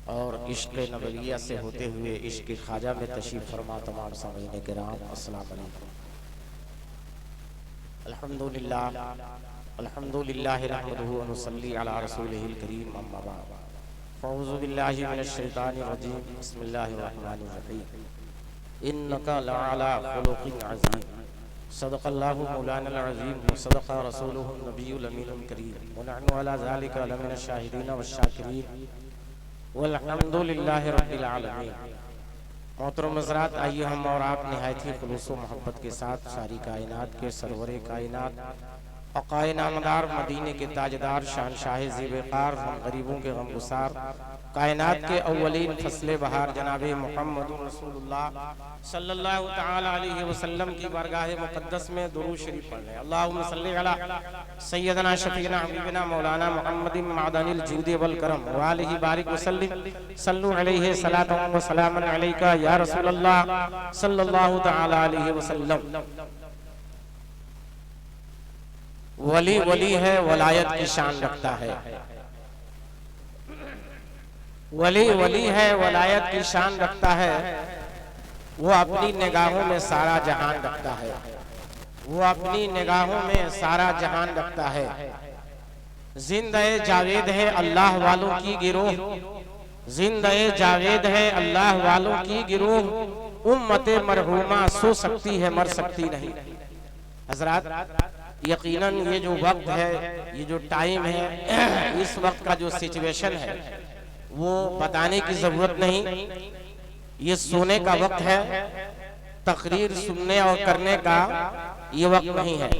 और इश्क़ नबविया से होते हुए इश्क़ ख्वाजा में तशरीफ़ फरमा तमाम सामीन किराम अस्सलाम वालेकुम। अल्हम्दुलिल्लाह नहमदुहु व नुसल्ली अला रसूलिहिल करीम अम्मा बाद फ़अऊज़ु बिल्लाहि मिनश शैतानिर रजीम बिस्मिल्लाहिर रहमानिर रहीम इन्नका लअला खुलुक़िन अज़ीम सदक़ल्लाहु मौलाना अज़ीम व सदक़ रसूलुहु नबियुल अमीनुल करीम व नहनु अला ज़ालिका लमिनश शाहिदीन वश्शाकिरीन वल्हम्दुलिल्लाहि रब्बिल आलमीन। मोहतरम हज़रात, आइए हम और आप निहायत ही खुलूस व मोहब्बत के साथ सारी कायनात के सरवरे कायनात अक़ाए नामदार मदीने के ताजदार शहंशाह ज़ेब-ए-क़ार हम गरीबों के गमगुसार कायनात के अव्वलीन फसले बहार जनाबे मुहम्मदुर रसूलुल्लाह सल्लल्लाहु तआला अलैहि वसल्लम की बारगाह मुक़द्दस में दुरूद शरीफ पढ़ रहे हैं। अल्लाहुम्मा सल्लि अला सय्यदना शफ़ीना हबीबना मौलाना मुहम्मदिन मादनिल जूद वल करम व आलिहि बारिक वसल्लिम सल्लु अलैहि सलातन व सलामन अलैका या रसूलल्लाह सल्लल्लाहु तआला अलैहि वसल्लम। वली वली है, वलायत की शान रखता है। वली वली है, वलायत की शान रखता है। वो अपनी निगाहों में सारा जहान रखता है। वो अपनी निगाहों में सारा जहान रखता है। जिंदे जावेद है अल्लाह वालों की गिरोह, जिंदे जावेद है अल्लाह वालों की गिरोह। उम्मते मरहूमा सो सकती है मर सकती नहीं। हजरात, यकीनन ये जो वक्त है, ये जो टाइम है, इस वक्त का जो सिचुएशन है वो बताने की जरूरत नहीं। ये सोने का वक्त है, तकरीर सुनने और करने का ये वक्त नहीं है।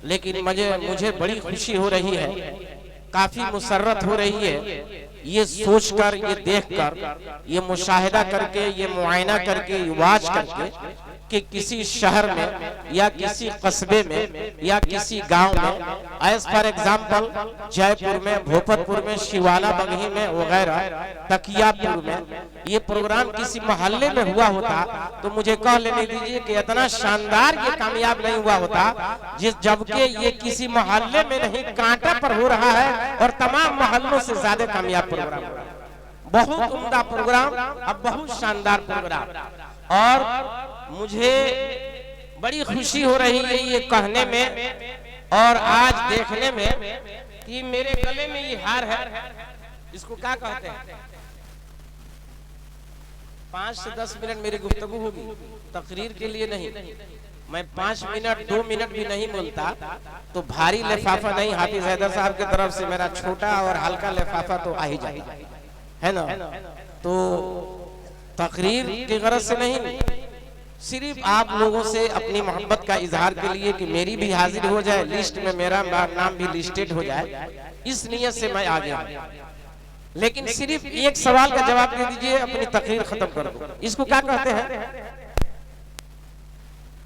लेकिन मुझे बड़ी खुशी हो रही है, काफी मुसर्रत हो रही है ये सोचकर, ये देखकर, ये मुशाहिदा करके, ये मुआयना करके, वाच करके कि किसी शहर में या किसी कस्बे में या किसी गांव में, एज फॉर एग्जाम्पल जयपुर में, भोपतपुर में, शिवाला बगही में वगैरह, तकियापुर में ये प्रोग्राम किसी मोहल्ले में हुआ होता तो मुझे कह लेने दीजिए कि इतना शानदार ये कामयाब नहीं हुआ होता जबकि ये किसी मोहल्ले में नहीं, कांटा पर हो रहा है और तमाम मोहल्लों से ज्यादा कामयाब प्रोग्राम, बहुत उम्दा प्रोग्राम, अब बहुत शानदार प्रोग्राम। और मुझे बड़ी खुशी हो रही है ये कहने में और आज देखने में कि मेरे गले में ये हार है। इसको क्या कहते हैं? 5 से 10 मिनट मेरी गुफ्तगू होगी, तकरीर के लिए नहीं। मैं 5 मिनट 2 मिनट भी नहीं बोलता तो भारी लिफाफा नहीं, हाफिज हैदर साहब की तरफ से मेरा छोटा और हल्का लिफाफा तो आ ही जाएगा, है ना। तो तकरीर की गरज से नहीं, सिर्फ आप लोगों से अपनी मोहब्बत का इजहार के लिए कि मेरी भी हाजिर हो जाए, लिस्ट में मेरा नाम भी लिस्टेड हो जाए, इस नियत से मैं आ गया। लेकिन सिर्फ एक सवाल का जवाब दे दीजिए, अपनी तकरीर खत्म कर दो। इसको क्या कहते हैं?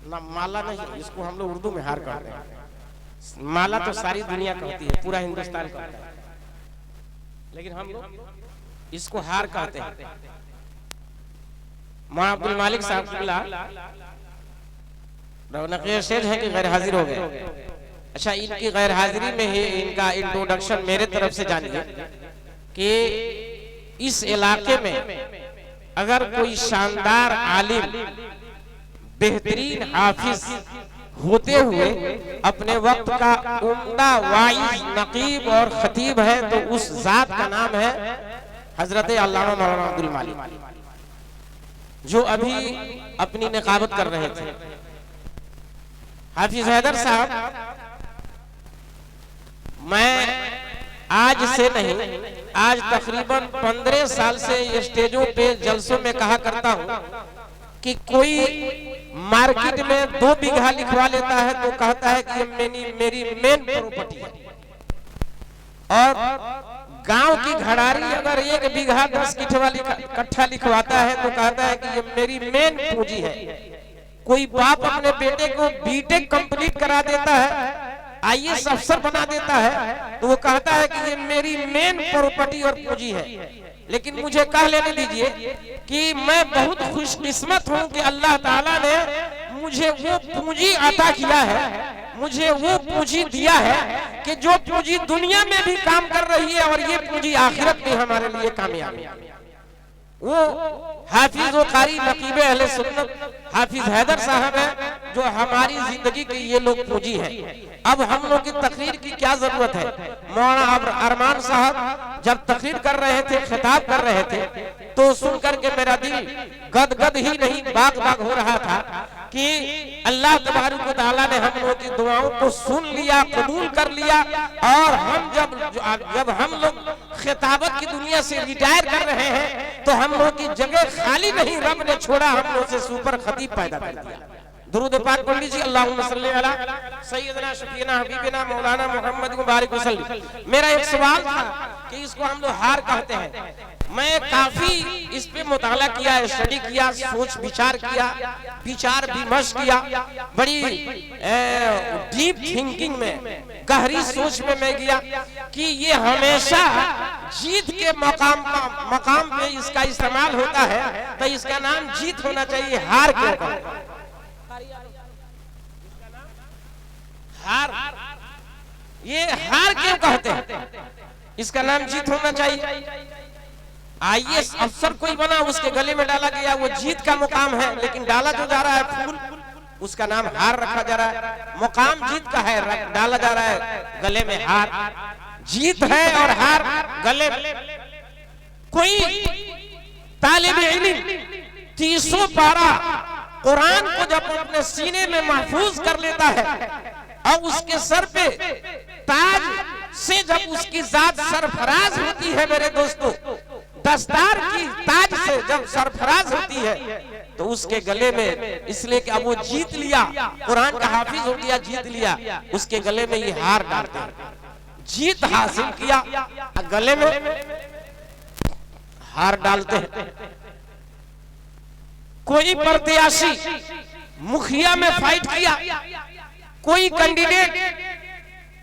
ना माला नहीं, इसको हम लोग उर्दू में हार कहते हैं। माला तो सारी दुनिया कहती है, पूरा हिंदुस्तान कहता है, लेकिन हम लोग इसको हार कहते हैं। मौलाना अब्दुल मालिक साहब रौनक़ शेज है कि गैर हाजिर हो गए। अच्छा, इनकी गैर हाजिरी में ही इनका इंट्रोडक्शन मेरे तरफ से जानिए कि इस इलाके में अगर कोई शानदार आलिम, बेहतरीन हाफिज होते हुए अपने वक्त का उम्दा वाइज, नकीब और खतीब है तो उस जात का नाम है हजरत अल्लामा मौलाना अब्दुल मालिक, जो अभी अपनी निकाबत कर रहे थे। हाफिज हैदर साहब, मैं आज से नहीं, आज तकरीबन 15 साल से स्टेजों पे जलसों में कहा करता हूं कि कोई मार्केट में 2 बीघा लिखवा लेता है तो कहता है कि मेरी मेन प्रॉपर्टी है, और गांव की घड़ारी अगर 1 बीघा 10 कट्ठा लिखवाता है तो कहता है कि ये मेरी मेन पूंजी है। कोई बाप अपने बेटे को बीटेक कंप्लीट करा देता है, आईएएस अफसर बना देता है तो वो कहता है कि ये मेरी मेन प्रॉपर्टी और पूंजी है। लेकिन मुझे कह लेने दीजिए कि मैं बहुत खुशकिस्मत हूं कि अल्लाह ताला ने मुझे वो पूंजी अता किया है, मुझे वो पूंजी दिया है कि जो पूंजी दुनिया में भी काम कर रही है और ये पूंजी आखिरत में हमारे लिए कामयाब है। वो हाफिज व कारी नकीब अहले सुन्नत हाफिज हैदर साहब है जो हमारी जिंदगी की ये लोग पूंजी है। अब हम लोग की तकरीर की क्या जरूरत है? मौलाना अरमान साहब जब तकरीर कर रहे थे, खिताब कर रहे थे, तो सुन करके मेरा दिल गदगद ही नहीं बाग बाग हो रहा था कि अल्लाह तबारक व तआला ने हम लोग की दुआओं को सुन लिया, कबूल कर लिया। और हम जब हम लोग खिताबत की दुनिया से रिटायर कर रहे हैं तो हम लोग की जगह खाली नहीं, रब ने छोड़ा, हम लोग से सुपर खतीब पैदा कर दिया। दुरूद पाक पढ़ लीजिए, अल्लाहुम्मा सल्ली अला सय्यदना शफीना हबीबना मौलाना मोहम्मद मुबारक वसल्लम। मेरा एक सवाल था कि इसको हम लोग हार कहते हैं। मैं काफी इस पे मुताला किया, स्टडी किया, सोच विचार किया, विचार विमर्श किया, बड़ी डीप थिंकिंग में, गहरी सोच में मैं गया कि ये हमेशा जीत के मकाम पे इसका इस्तेमाल होता है, तो इसका नाम जीत होना चाहिए, हार क्यों कहते? हार, ये हार क्यों कहते हैं? इसका नाम जीत होना चाहिए। आईएएस अफसर कोई बना, उसके गले में डाला गया, वो जीत का मुकाम है, लेकिन डाला जो जा रहा है फूल, उसका नाम हार रखा जा रहा है। मुकाम जीत का है, डाला जा रहा है गले में हार। जीत है और हार गले में। कोई तालिब इल्म 300 पारा कुरान को जब अपने सीने में महफूज कर लेता है और उसके सर पे ताज से जब उसकी जात सरफराज होती है, मेरे दोस्तों, दस्तार की ताज से जब सरफराज होती है, तो उसके गले में, इसलिए कि अब वो जीत लिया, कुरान का हाफिज हो गया, जीत लिया, उसके गले में ये हार डालते हैं। जीत हासिल किया, गले में हार डालते हैं। कोई प्रत्याशी मुखिया में फाइट किया, कोई कैंडिडेट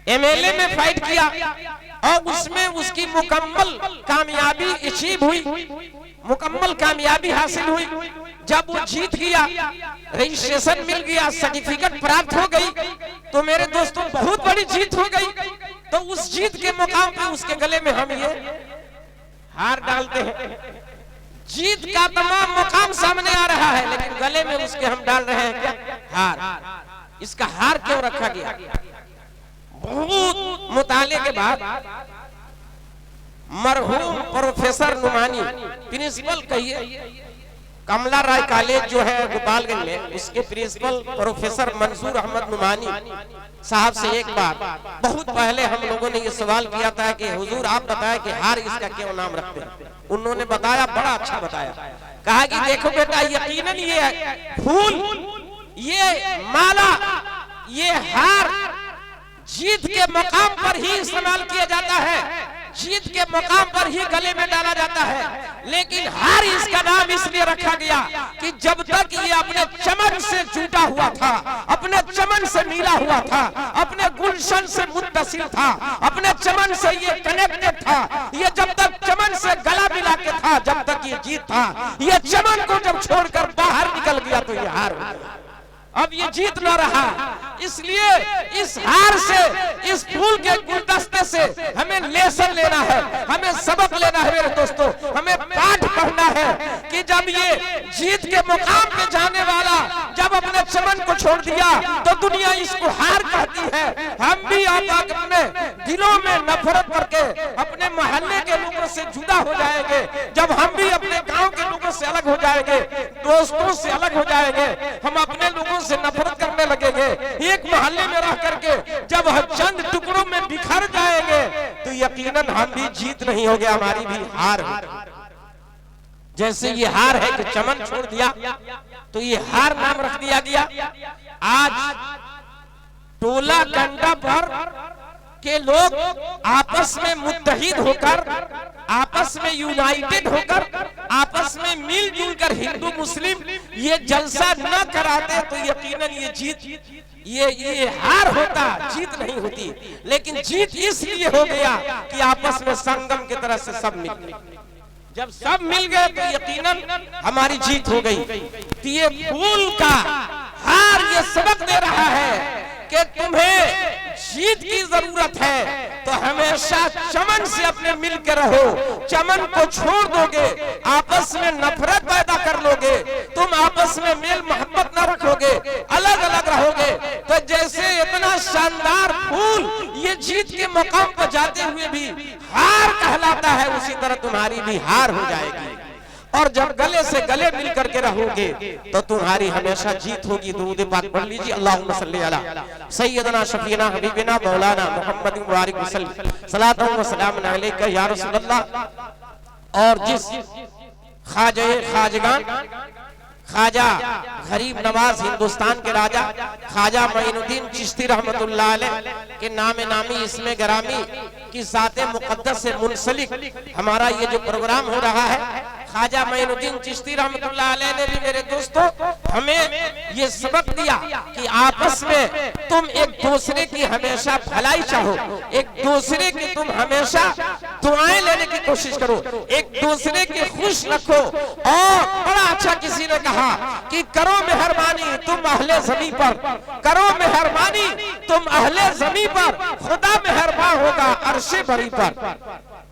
एमएलए में फाइट किया और उसमें उसकी मुकम्मल कामयाबी अचीव हुई, मुकम्मल कामयाबी हासिल हुई। जब वो जीत गया, रजिस्ट्रेशन मिल गया, सर्टिफिकेट प्राप्त हो गई, तो मेरे दोस्तों बहुत बड़ी जीत हो गई। तो उस जीत के मुकाम पे उसके गले में हम ये हार डालते हैं। जीत का तमाम मुकाम सामने आ रहा है, लेकिन गले में उसके हम डाल रहे हैं क्या? हार। इसका हार क्यों रखा गया? बहुत मुताले के बाद मरहूम प्रोफेसर नुमानी, प्रिंसिपल कहिए, कमला राय कॉलेज जो है गोपालगंज में, उसके प्रिंसिपल प्रोफेसर मंसूर अहमद नुमानी साहब से एक बार बहुत पहले हम लोगों ने ये सवाल किया था कि हुजूर आप बताएं कि हार इसका क्यों नाम रखते हैं। उन्होंने बताया, बड़ा अच्छा बताया, कहा कि देखो बेटा, यकीनन ये फूल, ये माला, ये हार जीत के मकाम पर ही इस्तेमाल किया जाता है, जीत के मकाम पर ही गले में डाला जाता है। लेकिन हार इसका नाम इसलिए रखा गया कि जब तक ये अपने चमन से जुटा हुआ था, अपने चमन से मिला हुआ था, अपने गुलशन से मुत्तसिल था, अपने चमन से ये कनेक्टेड था, ये जब तक चमन से गला मिला के था, जब तक ये जीत था। ये चमन को जब छोड़कर बाहर निकल गया तो ये हार हो गया। अब ये जीत न रहा, इसलिए इस हार से, इस फूल के गुलदस्ते से हमें लेसन लेना है, हमें सबक लेना है मेरे दोस्तों, हमें पाठ पढ़ना है कि जब ये जीत के मुकाम पे जाने वाला जब अपने चमन को छोड़ दिया तो दुनिया इसको हार कहती है। हम भी आप अपने दिलों में नफरत करके अपने मोहल्ले के लोगों से जुदा हो जाएंगे, जब हम भी अपने गांव के लोगों से अलग हो जाएंगे, दोस्तों से अलग हो जाएंगे, हम अपने लोगों से नफरत करने लगेंगे, एक मोहल्ले में रह करके जब हम चंद टुकड़ों में बिखर जाएंगे तो यकीनन हम भी जीत नहीं होगे, हमारी भी हार होगी। जैसे ये हार है कि चमन छोड़ दिया तो ये हार नाम रख दिया गया। आज टोला कंडा पर के लोग आपस में मुत्तहिद होकर, आपस में यूनाइटेड होकर, आपस में मिलजुल कर हिंदू मुस्लिम ये जलसा न कराते तो यकीनन ये जीत, ये हार होता, जीत नहीं होती। लेकिन जीत इसलिए हो गया कि आपस में संगम की तरह से सब मिल गए। जब सब मिल गए तो यकीनन हमारी जीत हो गई। तो ये फूल का हार ये सबक दे रहा है कि तुम्हें जीत की जरूरत है तो हमेशा चमन से अपने मिल के रहो। चमन को छोड़ दोगे, आपस में नफरत पैदा कर लोगे, तुम आपस में मेल मोहब्बत न रखोगे, अलग अलग रहोगे, तो जैसे इतना शानदार फूल ये जीत के मुकाम पर जाते हुए भी हार कहलाता है, उसी तरह तुम्हारी भी हार हो जाएगी। और जब गले से गले मिल करके रहोगे तो तुम्हारी हमेशा जीत होगी। दुरूद पाक पढ़ लीजिए, अल्लाहुम्मा सल्ली अला सय्यदना शफीना हबीबना मौलाना मुहम्मद मुबारक सलातु व सलाम अलैका या रसूल अल्लाह। और जिस खाजगान ख्वाजा गरीब नवाज हिंदुस्तान के राजा ख्वाजा मोइनुद्दीन चिश्ती रहमतुल्लाह अलैह के नामे नामी इसमें गरामी की ज़ाते मुक़द्दस से मुंसलिक हमारा ये जो प्रोग्राम हो रहा है, ख्वाजा मोइनुद्दीन चिश्ती रहमतुल्लाह अलैह ने भी मेरे दोस्तों हमें ये सबक दिया कि आपस में तुम एक दूसरे की हमेशा भलाई चाहो, एक दूसरे की तुम हमेशा दुआएं लेने की कोशिश करो, एक दूसरे की खुश रखो। और बड़ा अच्छा किसी ने कहा कि करो मेहरबानी तुम अहले ज़मीं पर, करो मेहरबानी तुम अहले ज़मीं पर, खुदा मेहरबान होगा अर्शे बरी पर।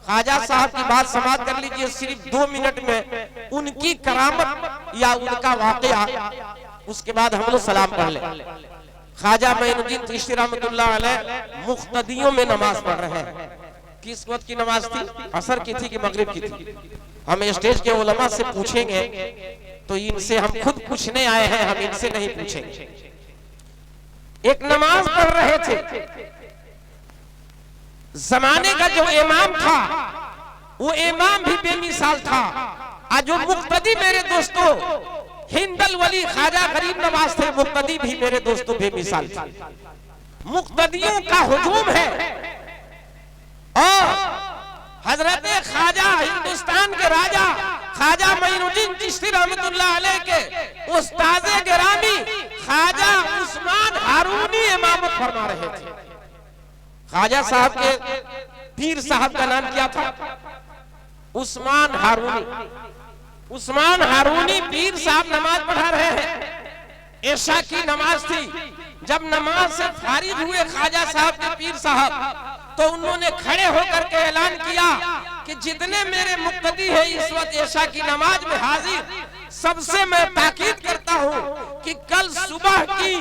ख्वाजा साहब की बात समाप्त कर लीजिए सिर्फ 2 मिनट में, उनकी करामत या उनका वाकया, उसके बाद हम लोग सलाम पढ़ लें। ख्वाजा मोइनुद्दीन चिश्ती रहमतुल्लाह अलैह मुख्तदियों में नमाज पढ़ रहे हैं। किस वक्त की नमाज थी? असर की थी कि मगरिब की थी? हम स्टेज के उलमा से पूछेंगे, तो इनसे हम खुद पूछने आए हैं, हम इनसे नहीं पूछेंगे। एक नमाज पढ़ रहे थे, जमाने का जो इमाम था वो इमाम भी बेमिसाल था, और जो मुक्तदी मेरे दोस्तों हिंदल वली ख्वाजा गरीब नवाज थे, मुक्तदी भी मेरे दोस्तों बेमिसाल थे। मुक्तदियों का हुजूम है और हजरत ख्वाजा हिंदुस्तान के राजा ख्वाजा मोइनुद्दीन चिश्ती रहमतुल्लाह अलैह के उस्ताद गिरामी ख्वाजा उस्मान हारूनी इमामत फरमा रहे थे। ख्वाजा साहब के पीर साहब का नाम क्या था? उस्मान हारूनी। उस्मान हारूनी पीर साहब नमाज पढ़ा रहे हैं, ऐशा की नमाज थी। जब नमाज से फारिग हुए ख्वाजा साहब के पीर साहब, तो उन्होंने खड़े होकर के ऐलान किया कि जितने मेरे मुक्तदी है इस वक्त ऐशा की नमाज में हाजिर, सबसे मैं ताकीद करता हूँ कि कल सुबह की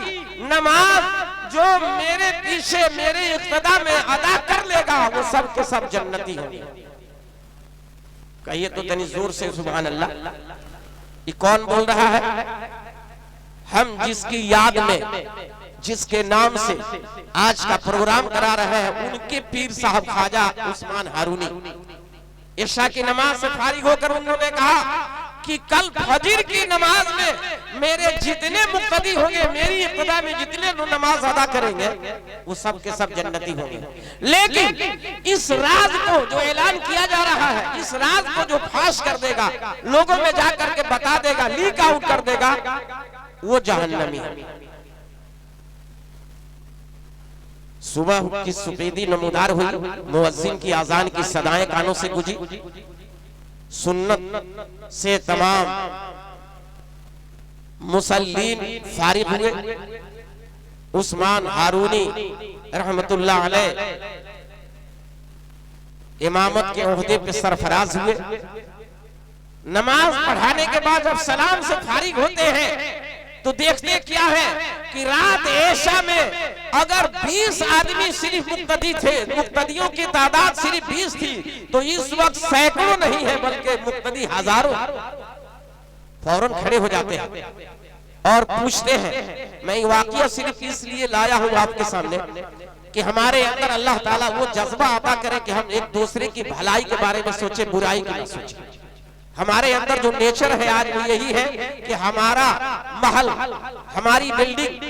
नमाज जो मेरे पीछे मेरे इक्तदा में अदा कर लेगा वो सब के सब जन्नती होंगे। कहिए तो तनी जोर से सुभान अल्लाह। ये कौन बोल रहा है? हम जिसकी याद में, जिसके नाम से आज का प्रोग्राम करा रहे हैं, उनके पीर साहब ख्वाजा उस्मान हारूनी इशा की नमाज से फारिग होकर उन्होंने कहा कि कल फजर की नमाज में मेरे जितने मुक्तदी होंगे, मेरी इब्तिदा में जितने नमाज अदा करेंगे, वो सब के सब जन्नती होंगे। लेकिन इस राज को जो ऐलान किया जा रहा है, इस राज को जो फाश कर देगा, लोगों में जाकर के बता देगा, लीक आउट कर देगा, वो जहन्नमी है। सुबह की सुपेदी नमूदार हुई, मुअज्जिन की आजान की सदाएं कानों से गुजी, सुन्नत से तमाम मुसल्लीन फारिग हुए। उस्मान हारूनी रहमतुल्लाह अलैह इमामत के ओहदे पे सरफराज हुए। नमाज पढ़ाने के बाद जब सलाम से फारिग होते हैं तो देखते क्या है कि रात ऐशा में अगर 20 आदमी सिर्फ मुक्तदी थे, मुक्तदियों की तादाद सिर्फ 20 थी, तो इस वक्त सैकड़ों नहीं है बल्कि मुक्तदी हजारों फौरन खड़े हो जाते हैं और पूछते हैं। मैं ये वाकया सिर्फ इसलिए लाया हूं आपके सामने कि हमारे अंदर अल्लाह ताला वो जज्बा अता करे कि हम एक दूसरे की भलाई के बारे में सोचे, बुराई की ना सोचे। हमारे अंदर जो नेचर है आज वो यही है कि हमारा महल, हमारी बिल्डिंग,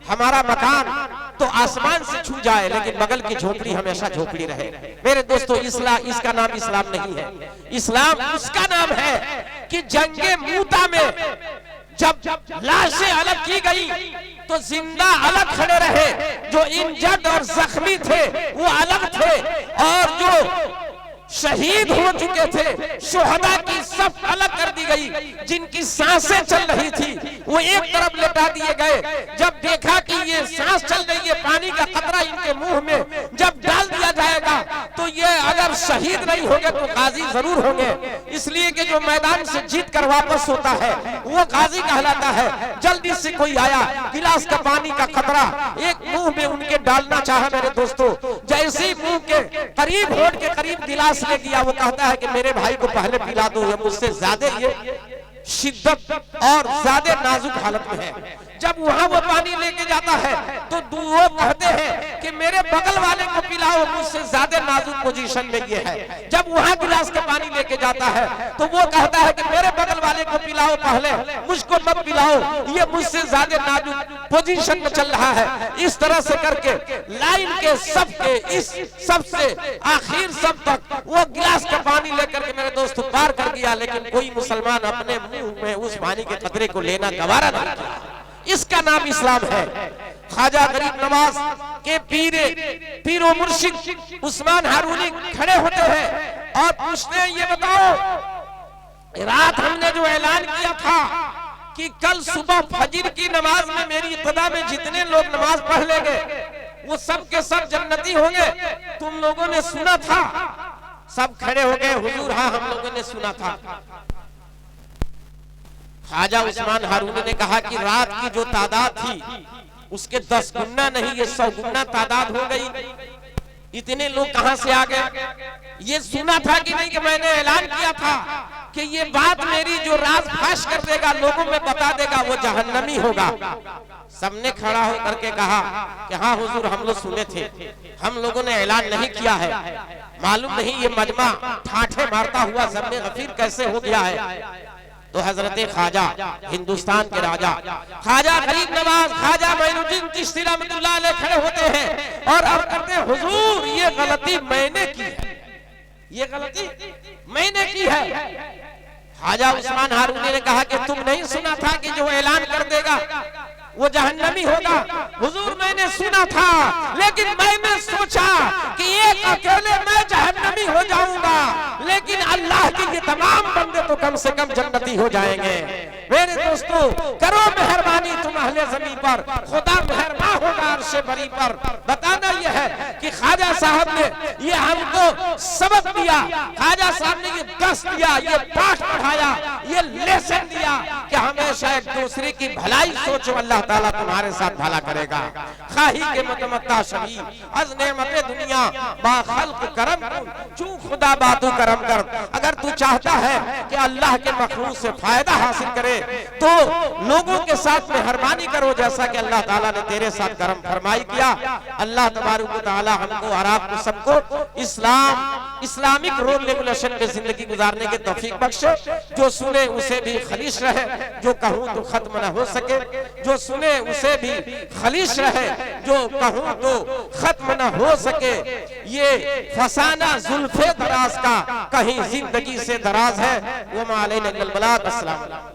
हमारा मकान तो आसमान से छू जाए, लेकिन बगल की झोपड़ी हमेशा झोपड़ी रहे। मेरे दोस्तों, इस्लाम, इसका नाम इस्लाम नहीं है। इस्लाम उसका नाम है कि जंगे मूता में जब लाशें अलग की गई तो जिंदा अलग खड़े रहे, जो इंजर्ड और जख्मी थे वो अलग थे, और जो शहीद हो चुके थे, शुहदा की सब अलग कर दी गई, जिनकी सांसें चल रही थी वो एक तरफ लेटा दिए गए। जब देखा कि ये सांस चल रही है, पानी का कतरा इनके मुंह में जब डाल दिया जाएगा तो ये अगर शहीद नहीं होंगे तो गाजी जरूर होंगे। इसलिए कि जो मैदान से जीत कर वापस होता है वो गाजी कहलाता है। जल्दी से कोई आया, गिलास का पानी का कतरा एक मुंह में उनके डालना चाहा मेरे दोस्तों, जैसे ही मुंह के करीब, होठ के करीब गिलास ले गया, वो कहता है कि मेरे भाई को पहले पिला दो, ये मुझसे ज्यादा ये शिद्दत और ज्यादा नाजुक हालत में है। जब वहां वो पानी लेके जाता है तो वो कहते हैं कि मेरे बगल वाले को पिलाओ, मुझसे ज्यादा नाजुक पोजीशन में ये है। जब वहां गिलास का पानी लेके जाता है तो वो कहता है कि मेरे बगल वाले को पिलाओ पहले, मुझको मत पिलाओ, ये मुझसे ज्यादा नाजुक पोजीशन में चल रहा है। इस तरह से करके लाइन के सबके इस सबसे आखिर सब तक वो गिलास का पानी लेकर के मेरे दोस्त पार कर गया, लेकिन कोई मुसलमान अपने मुंह में उस पानी के कतरे को लेना गवारा नहीं किया। इसका नाम इस्लाम है। ख्वाजा गरीब नवाज के पीरो मुर्शिद उस्मान हारूनी खड़े होते हैं और पूछते हैं, ये बताओ रात हमने जो ऐलान किया था कि कल सुबह फजर की नमाज में मेरी इब्तिदा में जितने लोग नमाज पढ़ लेंगे वो सब के सब जन्नती होंगे, तुम लोगों ने सुना था? सब खड़े हो गए, हुजूर हाँ हम लोगों ने सुना था। ख्वाजा उस्मान हारूनी ने कहा कि रात की जो तादाद थी उसके 10 गुना नहीं, ये 100 गुना तादाद हो गई। इतने लोग कहां से आ गए? ये सुना था कि नहीं कि मैंने ऐलान किया था कि ये बात मेरी जो राज फाश कर देगा, लोगों में बता देगा, वो जहन्नमी होगा। सबने खड़ा होकर के कहा कि हाँ हुजूर हम लोग सुने थे, हम लोगों ने ऐलान नहीं किया है। मालूम नहीं ये मजमा ठाठे मारता हुआ ज़म्मे गफीर कैसे हो गया है। तो हजरत ख्वाजा हिंदुस्तान के राजा ख्वाजा गरीब नवाज ख्वाजा मोइनुद्दीन चिश्ती रहमतुल्लाह अलैह खड़े होते हैं और अब कहते हैं, हुजूर ये गलती मैंने की है, ये गलती मैंने की है। ख्वाजा उस्मान हारूनी ने कहा कि तुम नहीं सुना था कि जो ऐलान कर देगा वो जहन्नमी होगा? हुजूर मैंने सुना था, लेकिन मैंने सोचा कि एक अकेले मैं जहन्नमी हो जाऊंगा, लेकिन अल्लाह के ये तमाम बंदे तो कम से कम जन्नती हो जाएंगे। मेरे दोस्तों करो मेहरबानी तुम अहले ज़मीन पर, खुदा मेहरबान होगा अर्शे बरी पर। बताना यह है कि ख्वाजा साहब ने ये हमको सबक दिया, ख्वाजा साहब ने ये दस दिया, ये पाठ पढ़ाया, ये लेसन दिया कि हमेशा एक दूसरे की भलाई सोचो, अल्लाह ताला तुम्हारे साथ भला करेगा। खाही के मतमत्ता शबी अज नेमते दुनिया बा खल्क करम चू खुदा बातू करम कर। अगर तू चाहता है कि अल्लाह के मखलूक से फायदा हासिल करे तो लोगों के साथ मेहरबानी करो, जैसा कि अल्लाह ताला ने तेरे साथ करम फरमाई किया। अल्लाह तबारक व तआला हमको और आपको सबको इस्लामिक रोल रेगुलेशन में जिंदगी गुजारने की तौफीक बख्शे। जो सुने उसे भी खलीश रहे, जो कहूँ तो खत्म न हो सके, जो सुने उसे भी खलीश रहे, जो कहूँ तो खत्म न हो सके। ये फसाना जुल्फे दराज का कहीं जिंदगी से दराज है। वो मालैना इल्लल बलाग। अस्सलाम।